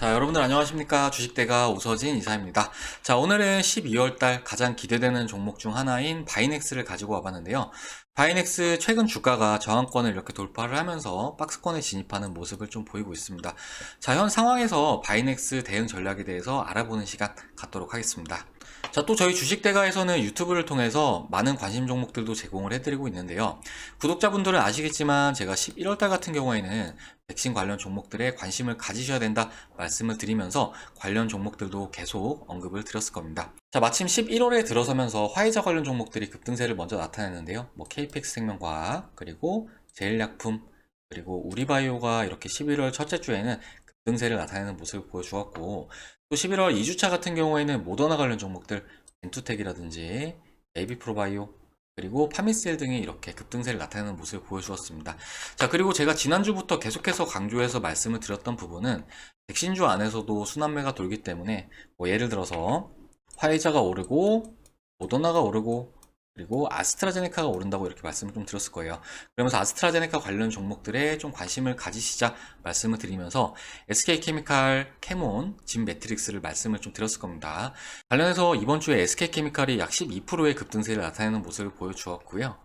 자, 여러분들 안녕하십니까? 주식대가 오서진 이사입니다. 자, 오늘은 12월달 가장 기대되는 종목 중 하나인 바이넥스를 가지고 와봤는데요. 바이넥스 최근 주가가 저항권을 이렇게 돌파를 하면서 박스권에 진입하는 모습을 좀 보이고 있습니다. 자, 현 상황에서 바이넥스 대응 전략에 대해서 알아보는 시간 갖도록 하겠습니다. 자, 또 저희 주식대가에서는 유튜브를 통해서 많은 관심 종목들도 제공을 해드리고 있는데요. 구독자분들은 아시겠지만 제가 11월달 같은 경우에는 백신 관련 종목들에 관심을 가지셔야 된다 말씀을 드리면서 관련 종목들도 계속 언급을 드렸을 겁니다. 자, 마침 11월에 들어서면서 화이자 관련 종목들이 급등세를 먼저 나타냈는데요. 뭐 KPX 생명과학, 그리고 제일약품, 그리고 우리바이오가 이렇게 11월 첫째 주에는 급등세를 나타내는 모습을 보여주었고, 또 11월 2주차 같은 경우에는 모더나 관련 종목들 엔투텍이라든지 에이비프로바이오, 그리고 파미셀 등이 이렇게 급등세를 나타내는 모습을 보여주었습니다. 자, 그리고 제가 지난주부터 계속해서 강조해서 말씀을 드렸던 부분은 백신주 안에서도 순환매가 돌기 때문에 뭐 예를 들어서 화이자가 오르고 모더나가 오르고 그리고 아스트라제네카가 오른다고 이렇게 말씀을 좀 드렸을 거예요. 그러면서 아스트라제네카 관련 종목들에 좀 관심을 가지시자 말씀을 드리면서 SK케미칼, 캐몬, 진매트릭스를 말씀을 좀 드렸을 겁니다. 관련해서 이번 주에 SK케미칼이 약 12%의 급등세를 나타내는 모습을 보여주었고요.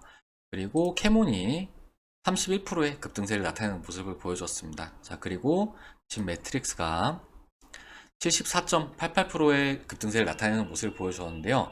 그리고 캐몬이 31%의 급등세를 나타내는 모습을 보여줬습니다. 자, 그리고 진매트릭스가 74.88%의 급등세를 나타내는 모습을 보여주었는데요.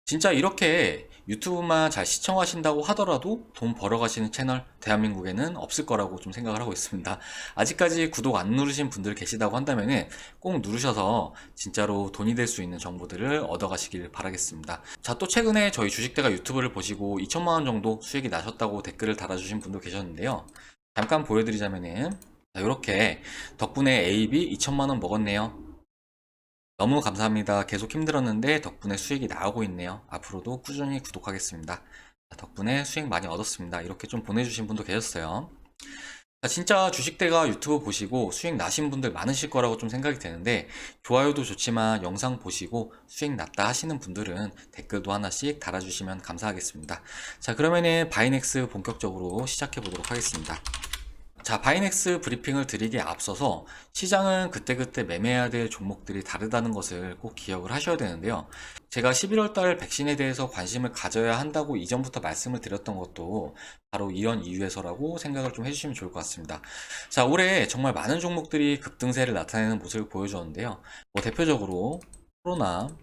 진짜 이렇게 유튜브만 잘 시청하신다고 하더라도 돈 벌어가시는 채널 대한민국에는 없을 거라고 좀 생각을 하고 있습니다. 아직까지 구독 안 누르신 분들 계시다고 한다면 꼭 누르셔서 진짜로 돈이 될 수 있는 정보들을 얻어가시길 바라겠습니다. 자, 또 최근에 저희 주식대가 유튜브를 보시고 2천만 원 정도 수익이 나셨다고 댓글을 달아주신 분도 계셨는데요. 잠깐 보여드리자면은 이렇게 덕분에 AB 2천만 원 먹었네요. 너무 감사합니다. 계속 힘들었는데 덕분에 수익이 나오고 있네요. 앞으로도 꾸준히 구독하겠습니다. 덕분에 수익 많이 얻었습니다. 이렇게 좀 보내주신 분도 계셨어요. 진짜 주식대가 유튜브 보시고 수익 나신 분들 많으실 거라고 좀 생각이 되는데, 좋아요도 좋지만 영상 보시고 수익 났다 하시는 분들은 댓글도 하나씩 달아주시면 감사하겠습니다. 자, 그러면은 바이넥스 본격적으로 시작해 보도록 하겠습니다. 자, 바이넥스 브리핑을 드리기에 앞서서 시장은 그때그때 매매해야 될 종목들이 다르다는 것을 꼭 기억을 하셔야 되는데요. 제가 11월 달 백신에 대해서 관심을 가져야 한다고 이전부터 말씀을 드렸던 것도 바로 이런 이유에서라고 생각을 좀 해주시면 좋을 것 같습니다. 자, 올해 정말 많은 종목들이 급등세를 나타내는 모습을 보여주었는데요. 뭐 대표적으로 코로나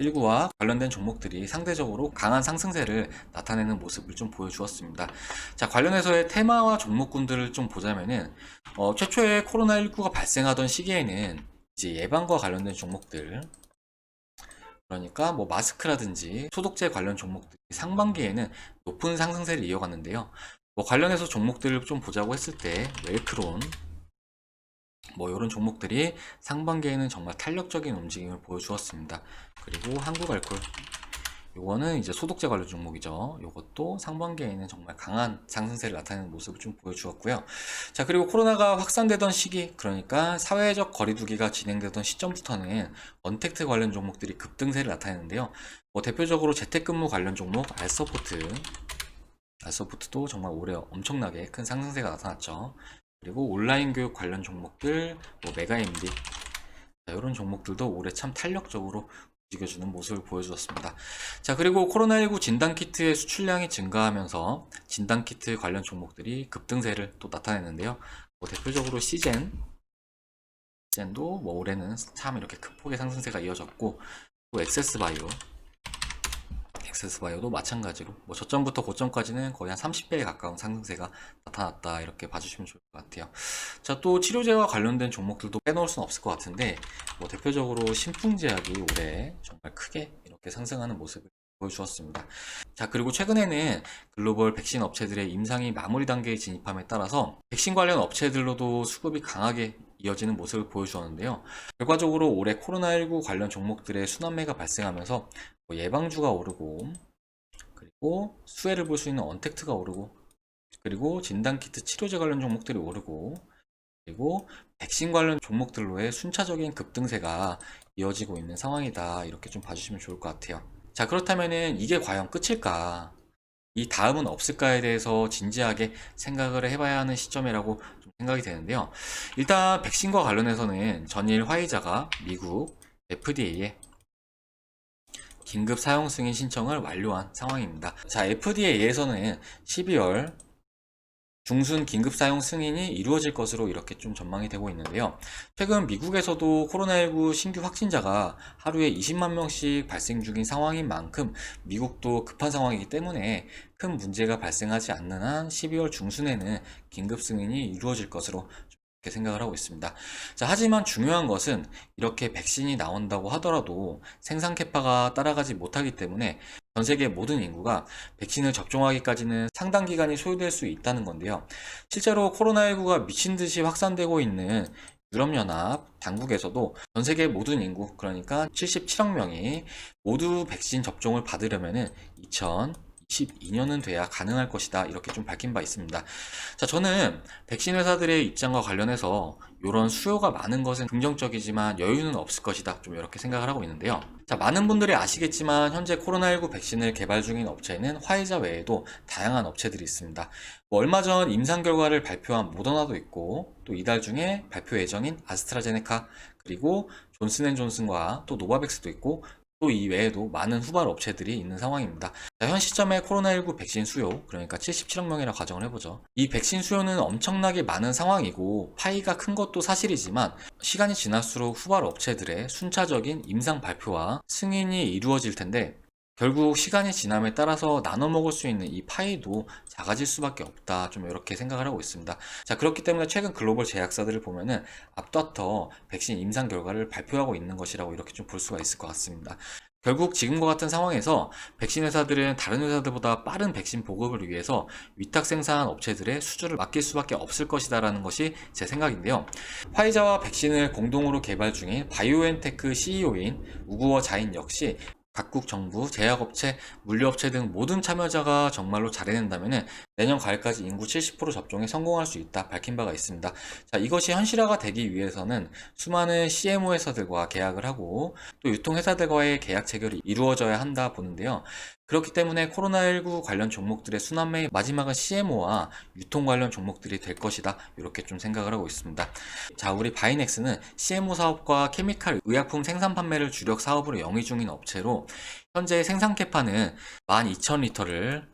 19와 관련된 종목들이 상대적으로 강한 상승세를 나타내는 모습을 좀 보여주었습니다. 자, 관련해서의 테마와 종목군들을 좀 보자면은, 최초에 코로나19가 발생하던 시기에는 이제 예방과 관련된 종목들, 그러니까 뭐 마스크라든지 소독제 관련 종목들이 상반기에는 높은 상승세를 이어갔는데요. 뭐 관련해서 종목들을 좀 보자고 했을 때, 웰크론, 뭐 이런 종목들이 상반기에는 정말 탄력적인 움직임을 보여주었습니다. 그리고 한국알콜, 요거는 이제 소독제 관련 종목이죠. 요것도 상반기에는 정말 강한 상승세를 나타내는 모습을 좀 보여주었고요. 자, 그리고 코로나가 확산되던 시기, 그러니까 사회적 거리두기가 진행되던 시점부터는 언택트 관련 종목들이 급등세를 나타내는데요. 뭐 대표적으로 재택근무 관련 종목 알서포트도 정말 올해 엄청나게 큰 상승세가 나타났죠. 그리고 온라인 교육 관련 종목들, 뭐 메가MD, 이런 종목들도 올해 참 탄력적으로 움직여주는 모습을 보여주었습니다. 자, 그리고 코로나19 진단키트의 수출량이 증가하면서 진단키트 관련 종목들이 급등세를 또 나타냈는데요. 뭐 대표적으로 시젠도 뭐 올해는 참 이렇게 큰 폭의 상승세가 이어졌고, 또 엑세스바이오도 마찬가지로 뭐 저점부터 고점까지는 거의 한 30배에 가까운 상승세가 나타났다, 이렇게 봐주시면 좋을 것 같아요. 자, 또 치료제와 관련된 종목들도 빼놓을 수는 없을 것 같은데, 뭐 대표적으로 신풍제약이 올해 정말 크게 이렇게 상승하는 모습을 보여주었습니다. 자, 그리고 최근에는 글로벌 백신 업체들의 임상이 마무리 단계에 진입함에 따라서 백신 관련 업체들로도 수급이 강하게 이어지는 모습을 보여주었는데요. 결과적으로 올해 코로나19 관련 종목들의 순환매가 발생하면서 뭐 예방주가 오르고, 그리고 수혜를 볼 수 있는 언택트가 오르고, 그리고 진단키트 치료제 관련 종목들이 오르고, 그리고 백신 관련 종목들로의 순차적인 급등세가 이어지고 있는 상황이다, 이렇게 좀 봐주시면 좋을 것 같아요. 자, 그렇다면은 이게 과연 끝일까? 이 다음은 없을까에 대해서 진지하게 생각을 해봐야 하는 시점이라고 좀 생각이 되는데요. 일단 백신과 관련해서는 전일 화이자가 미국 FDA에 긴급 사용 승인 신청을 완료한 상황입니다. 자, FDA에서는 12월 중순 긴급 사용 승인이 이루어질 것으로 이렇게 좀 전망이 되고 있는데요. 최근 미국에서도 코로나19 신규 확진자가 하루에 20만 명씩 발생 중인 상황인 만큼 미국도 급한 상황이기 때문에 큰 문제가 발생하지 않는 한 12월 중순에는 긴급 승인이 이루어질 것으로 이렇게 생각을 하고 있습니다. 자, 하지만 중요한 것은 이렇게 백신이 나온다고 하더라도 생산 캐파가 따라가지 못하기 때문에 전 세계 모든 인구가 백신을 접종하기까지는 상당 기간이 소요될 수 있다는 건데요. 실제로 코로나19가 미친 듯이 확산되고 있는 유럽연합 당국에서도 전 세계 모든 인구, 그러니까 77억 명이 모두 백신 접종을 받으려면은 2022년은 돼야 가능할 것이다. 이렇게 좀 밝힌 바 있습니다. 자, 저는 백신 회사들의 입장과 관련해서 이런 수요가 많은 것은 긍정적이지만 여유는 없을 것이다. 좀 이렇게 생각을 하고 있는데요. 자, 많은 분들이 아시겠지만 현재 코로나19 백신을 개발 중인 업체에는 화이자 외에도 다양한 업체들이 있습니다. 얼마 전 임상 결과를 발표한 모더나도 있고 또 이달 중에 발표 예정인 아스트라제네카 그리고 존슨앤존슨과 또 노바백스도 있고 또 이 외에도 많은 후발 업체들이 있는 상황입니다. 자, 현 시점에 코로나19 백신 수요, 그러니까 77억 명이라 가정을 해보죠. 이 백신 수요는 엄청나게 많은 상황이고 파이가 큰 것도 사실이지만 시간이 지날수록 후발 업체들의 순차적인 임상 발표와 승인이 이루어질 텐데 결국 시간이 지남에 따라서 나눠 먹을 수 있는 이 파이도 작아질 수밖에 없다. 좀 이렇게 생각을 하고 있습니다. 자, 그렇기 때문에 최근 글로벌 제약사들을 보면은 앞다퉈 백신 임상 결과를 발표하고 있는 것이라고 이렇게 좀 볼 수가 있을 것 같습니다. 결국 지금과 같은 상황에서 백신 회사들은 다른 회사들보다 빠른 백신 보급을 위해서 위탁 생산 업체들의 수주를 맡길 수밖에 없을 것이다라는 것이 제 생각인데요. 화이자와 백신을 공동으로 개발 중인 바이오엔테크 CEO인 우구어 자인 역시 각국 정부, 제약업체, 물류업체 등 모든 참여자가 정말로 잘해낸다면 내년 가을까지 인구 70% 접종에 성공할 수 있다 밝힌 바가 있습니다. 자, 이것이 현실화가 되기 위해서는 수많은 CMO 회사들과 계약을 하고 또 유통회사들과의 계약 체결이 이루어져야 한다 보는데요. 그렇기 때문에 코로나19 관련 종목들의 순환매의 마지막은 CMO와 유통 관련 종목들이 될 것이다. 이렇게 좀 생각을 하고 있습니다. 자, 우리 바이넥스는 CMO 사업과 케미칼 의약품 생산 판매를 주력 사업으로 영위 중인 업체로 현재 생산 캐파는 12,000리터를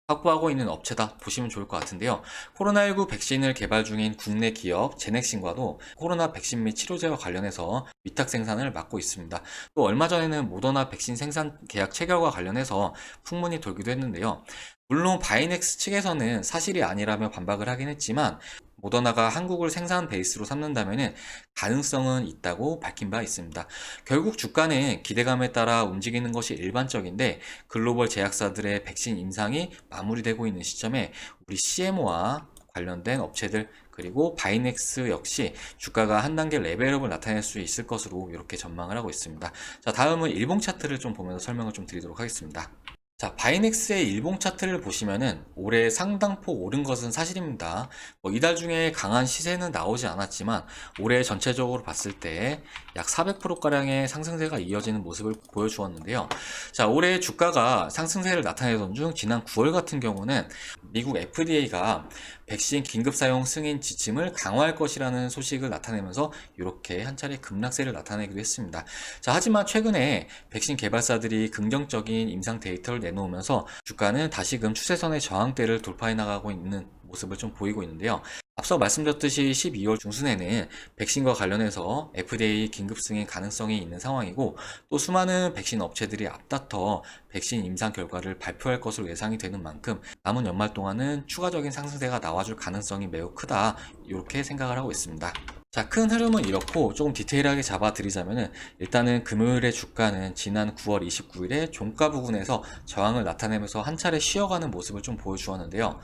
확보하고 있는 업체다 보시면 좋을 것 같은데요. 코로나19 백신을 개발 중인 국내 기업 제넥신과도 코로나 백신 및 치료제와 관련해서 위탁 생산을 맡고 있습니다. 또 얼마 전에는 모더나 백신 생산 계약 체결과 관련해서 풍문이 돌기도 했는데요. 물론 바이넥스 측에서는 사실이 아니라며 반박을 하긴 했지만 모더나가 한국을 생산 베이스로 삼는다면 가능성은 있다고 밝힌 바 있습니다. 결국 주가는 기대감에 따라 움직이는 것이 일반적인데 글로벌 제약사들의 백신 임상이 마무리되고 있는 시점에 우리 CMO와 관련된 업체들 그리고 바이넥스 역시 주가가 한 단계 레벨업을 나타낼 수 있을 것으로 이렇게 전망을 하고 있습니다. 자, 다음은 일봉 차트를 좀 보면서 설명을 좀 드리도록 하겠습니다. 자, 바이넥스의 일봉 차트를 보시면은 올해 상당폭 오른 것은 사실입니다. 이달 중에 강한 시세는 나오지 않았지만 올해 전체적으로 봤을 때 약 400%가량의 상승세가 이어지는 모습을 보여주었는데요. 자, 올해 주가가 상승세를 나타내던 중 지난 9월 같은 경우는 미국 FDA가 백신 긴급 사용 승인 지침을 강화할 것이라는 소식을 나타내면서 이렇게 한 차례 급락세를 나타내기도 했습니다. 자, 하지만 최근에 백신 개발사들이 긍정적인 임상 데이터를 내놓으면서 주가는 다시금 추세선의 저항대를 돌파해 나가고 있는 모습을 좀 보이고 있는데요. 앞서 말씀드렸듯이 12월 중순에는 백신과 관련해서 FDA 긴급 승인 가능성이 있는 상황이고 또 수많은 백신 업체들이 앞다퉈 백신 임상 결과를 발표할 것으로 예상이 되는 만큼 남은 연말 동안은 추가적인 상승세가 나와줄 가능성이 매우 크다 이렇게 생각을 하고 있습니다. 자, 큰 흐름은 이렇고 조금 디테일하게 잡아드리자면은 일단은 금요일의 주가는 지난 9월 29일에 종가 부근에서 저항을 나타내면서 한 차례 쉬어가는 모습을 좀 보여주었는데요.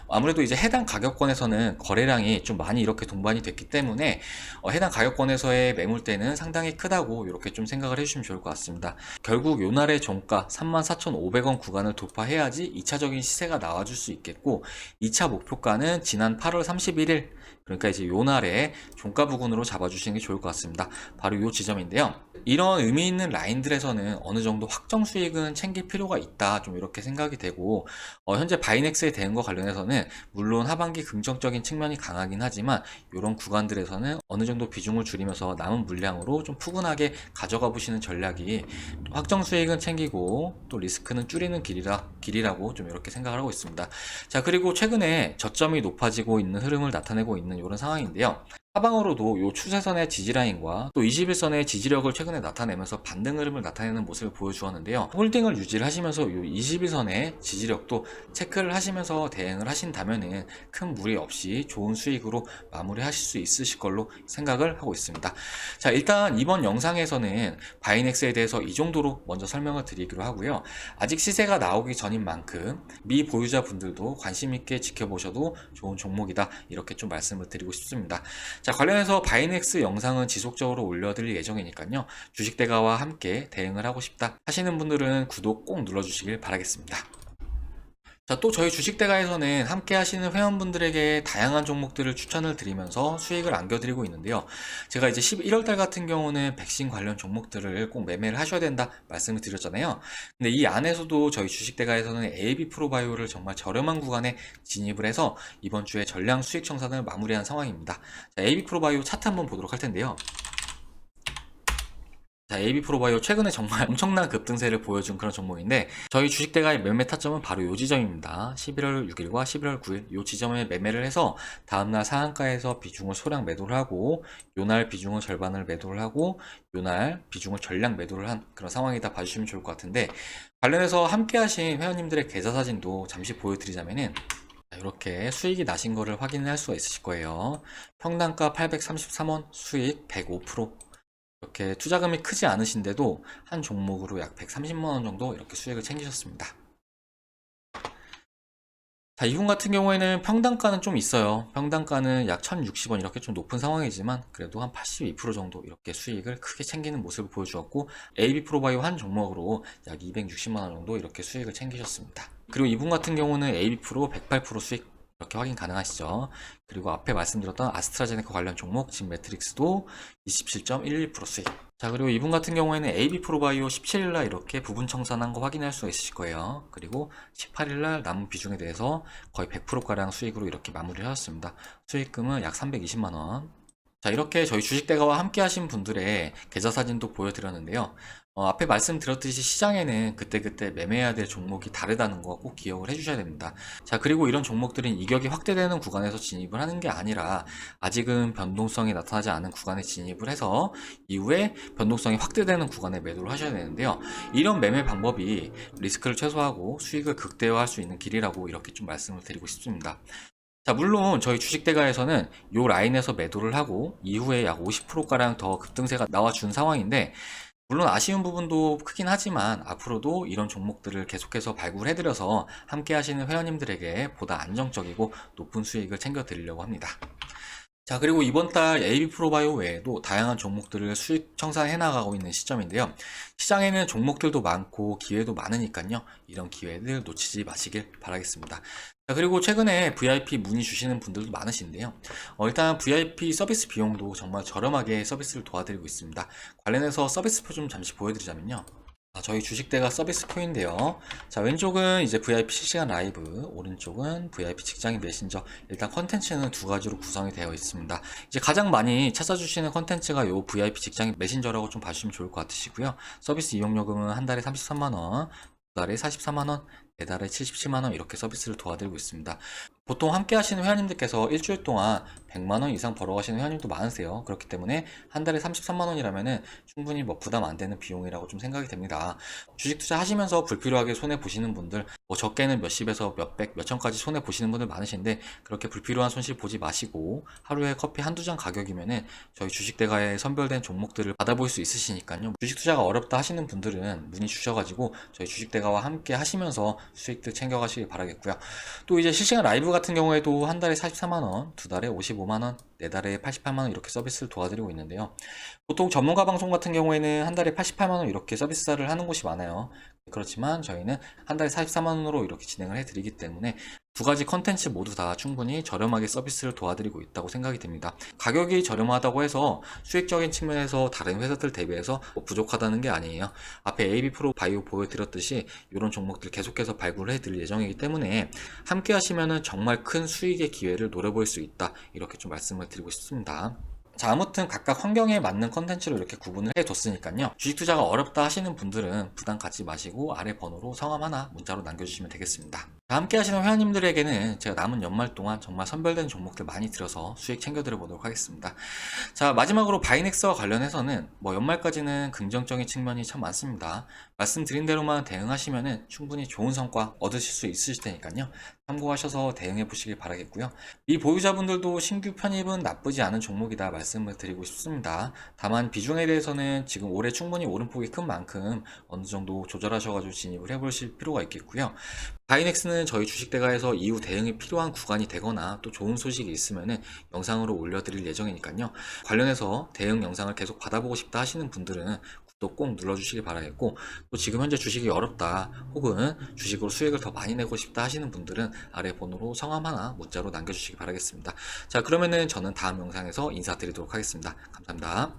아무래도 이제 해당 가격권에서는 거래량이 좀 많이 이렇게 동반이 됐기 때문에 해당 가격권에서의 매물대는 상당히 크다고 이렇게 좀 생각을 해주시면 좋을 것 같습니다. 결국 요날의 종가 34,500원 구간을 돌파해야지 2차적인 시세가 나와줄 수 있겠고 2차 목표가는 지난 8월 31일 그러니까 이제 요날에 종가 종가 부근으로 잡아주시는 게 좋을 것 같습니다. 바로 이 지점인데요. 이런 의미 있는 라인들에서는 어느 정도 확정 수익은 챙길 필요가 있다, 좀 이렇게 생각이 되고, 현재 바이넥스의 대응과 관련해서는 물론 하반기 긍정적인 측면이 강하긴 하지만 이런 구간들에서는 어느 정도 비중을 줄이면서 남은 물량으로 좀 푸근하게 가져가 보시는 전략이 확정 수익은 챙기고 또 리스크는 줄이는 길이라고 좀 이렇게 생각을 하고 있습니다. 자, 그리고 최근에 저점이 높아지고 있는 흐름을 나타내고 있는 이런 상황인데요. 하방으로도 이 추세선의 지지라인과 또 21선의 지지력을 최근에 나타내면서 반등 흐름을 나타내는 모습을 보여주었는데요. 홀딩을 유지를 하시면서 이 21선의 지지력도 체크를 하시면서 대응을 하신다면은 큰 무리 없이 좋은 수익으로 마무리하실 수 있으실 걸로 생각을 하고 있습니다. 자, 일단 이번 영상에서는 바이넥스에 대해서 이 정도로 먼저 설명을 드리기로 하고요. 아직 시세가 나오기 전인 만큼 미보유자분들도 관심 있게 지켜보셔도 좋은 종목이다, 이렇게 좀 말씀을 드리고 싶습니다. 자, 관련해서 바이넥스 영상은 지속적으로 올려드릴 예정이니까요. 주식대가와 함께 대응을 하고 싶다 하시는 분들은 구독 꼭 눌러주시길 바라겠습니다. 자, 또 저희 주식대가에서는 함께 하시는 회원분들에게 다양한 종목들을 추천을 드리면서 수익을 안겨드리고 있는데요. 제가 이제 11월달 같은 경우는 백신 관련 종목들을 꼭 매매를 하셔야 된다 말씀을 드렸잖아요. 근데 이 안에서도 저희 주식대가에서는 AB 프로바이오를 정말 저렴한 구간에 진입을 해서 이번 주에 전량 수익 청산을 마무리한 상황입니다. 자, AB 프로바이오 차트 한번 보도록 할 텐데요. 자, AB 프로바이오 최근에 정말 엄청난 급등세를 보여준 그런 종목인데, 저희 주식대가의 매매 타점은 바로 이 지점입니다. 11월 6일과 11월 9일 이 지점에 매매를 해서 다음날 상한가에서 비중을 소량 매도를 하고, 요날 비중을 절반을 매도를 하고, 요날 비중을 전량 매도를 한 그런 상황이다 봐주시면 좋을 것 같은데, 관련해서 함께 하신 회원님들의 계좌 사진도 잠시 보여드리자면은 이렇게 수익이 나신 거를 확인할 수가 있으실 거예요. 평단가 833원, 수익 105%. 이렇게 투자금이 크지 않으신데도 한 종목으로 약 130만원 정도 이렇게 수익을 챙기셨습니다. 자, 이분 같은 경우에는 평단가는 좀 있어요. 평단가는 약 1060원, 이렇게 좀 높은 상황이지만 그래도 한 82% 정도 이렇게 수익을 크게 챙기는 모습을 보여주었고, AB 프로바이오 한 종목으로 약 260만원 정도 이렇게 수익을 챙기셨습니다. 그리고 이분 같은 경우는 AB 프로 108% 수익 이렇게 확인 가능하시죠. 그리고 앞에 말씀드렸던 아스트라제네카 관련 종목 진 매트릭스도 27.11% 수익. 자, 그리고 이분 같은 경우에는 AB 프로바이오 17일날 이렇게 부분 청산한 거 확인할 수가 있으실 거예요. 그리고 18일날 남은 비중에 대해서 거의 100%가량 수익으로 이렇게 마무리를 하셨습니다. 수익금은 약 320만원. 자, 이렇게 저희 주식대가와 함께 하신 분들의 계좌 사진도 보여드렸는데요. 앞에 말씀드렸듯이 시장에는 그때그때 매매해야 될 종목이 다르다는 거 꼭 기억을 해주셔야 됩니다. 자, 그리고 이런 종목들은 이격이 확대되는 구간에서 진입을 하는 게 아니라 아직은 변동성이 나타나지 않은 구간에 진입을 해서 이후에 변동성이 확대되는 구간에 매도를 하셔야 되는데요. 이런 매매 방법이 리스크를 최소화하고 수익을 극대화할 수 있는 길이라고 이렇게 좀 말씀을 드리고 싶습니다. 자, 물론 저희 주식대가에서는 이 라인에서 매도를 하고 이후에 약 50%가량 더 급등세가 나와준 상황인데, 물론 아쉬운 부분도 크긴 하지만 앞으로도 이런 종목들을 계속해서 발굴해드려서 함께 하시는 회원님들에게 보다 안정적이고 높은 수익을 챙겨드리려고 합니다. 자, 그리고 이번 달 AB 프로바이오 외에도 다양한 종목들을 수익 청산해 나가고 있는 시점인데요. 시장에는 종목들도 많고 기회도 많으니까요. 이런 기회들 놓치지 마시길 바라겠습니다. 자, 그리고 최근에 VIP 문의 주시는 분들도 많으신데요. 일단 VIP 서비스 비용도 정말 저렴하게 서비스를 도와드리고 있습니다. 관련해서 서비스표 좀 잠시 보여드리자면요. 저희 주식대가 서비스표인데요. 자, 왼쪽은 이제 VIP 실시간 라이브, 오른쪽은 VIP 직장인 메신저. 일단 컨텐츠는 두 가지로 구성이 되어 있습니다. 이제 가장 많이 찾아주시는 컨텐츠가 요 VIP 직장인 메신저라고 좀 봐주시면 좋을 것 같으시고요. 서비스 이용요금은 한 달에 33만원, 두 달에 44만원, 네 달에 77만원 이렇게 서비스를 도와드리고 있습니다. 보통 함께 하시는 회원님들께서 일주일 동안 100만원 이상 벌어가시는 회원님도 많으세요. 그렇기 때문에 한 달에 33만원이라면은 충분히 뭐 부담 안 되는 비용이라고 좀 생각이 됩니다. 주식 투자 하시면서 불필요하게 손해 보시는 분들, 뭐 적게는 몇십에서 몇백, 몇천까지 손해 보시는 분들 많으신데, 그렇게 불필요한 손실 보지 마시고 하루에 커피 한두 잔 가격이면은 저희 주식대가에 선별된 종목들을 받아볼 수 있으시니까요. 주식 투자가 어렵다 하시는 분들은 문의 주셔가지고 저희 주식대가와 함께 하시면서 수익들 챙겨가시길 바라겠고요. 또 이제 실시간 라이브 같은 경우에도 한 달에 44만원, 두 달에 55만원, 네 달에 88만원 이렇게 서비스를 도와드리고 있는데요. 보통 전문가 방송 같은 경우에는 한 달에 88만원 이렇게 서비스를 하는 곳이 많아요. 그렇지만 저희는 한 달에 44만 원으로 이렇게 진행을 해드리기 때문에 두 가지 컨텐츠 모두 다 충분히 저렴하게 서비스를 도와드리고 있다고 생각이 됩니다. 가격이 저렴하다고 해서 수익적인 측면에서 다른 회사들 대비해서 부족하다는 게 아니에요. 앞에 AB 프로 바이오 보여드렸듯이 이런 종목들 계속해서 발굴을 해드릴 예정이기 때문에 함께 하시면은 정말 큰 수익의 기회를 노려볼 수 있다, 이렇게 좀 말씀을 드리고 싶습니다. 자, 아무튼 각각 환경에 맞는 컨텐츠로 이렇게 구분을 해뒀으니까요. 주식 투자가 어렵다 하시는 분들은 부담 갖지 마시고 아래 번호로 성함 하나 문자로 남겨주시면 되겠습니다. 자, 함께 하시는 회원님들에게는 제가 남은 연말 동안 정말 선별된 종목들 많이 들어서 수익 챙겨드려 보도록 하겠습니다. 자, 마지막으로 바이넥스와 관련해서는 연말까지는 긍정적인 측면이 참 많습니다. 말씀드린 대로만 대응하시면은 충분히 좋은 성과 얻으실 수 있으실 테니까요. 참고하셔서 대응해 보시길 바라겠고요. 이 보유자분들도 신규 편입은 나쁘지 않은 종목이다 말씀을 드리고 싶습니다. 다만 비중에 대해서는 지금 올해 충분히 오름폭이 큰 만큼 어느 정도 조절하셔가지고 진입을 해보실 필요가 있겠고요. 바이넥스는 저희 주식대가에서 이후 대응이 필요한 구간이 되거나 또 좋은 소식이 있으면은 영상으로 올려드릴 예정이니까요. 관련해서 대응 영상을 계속 받아보고 싶다 하시는 분들은 구독 꼭 눌러주시기 바라겠고, 또 지금 현재 주식이 어렵다 혹은 주식으로 수익을 더 많이 내고 싶다 하시는 분들은 아래 번호로 성함 하나 문자로 남겨주시기 바라겠습니다. 자, 그러면은 저는 다음 영상에서 인사드리도록 하겠습니다. 감사합니다.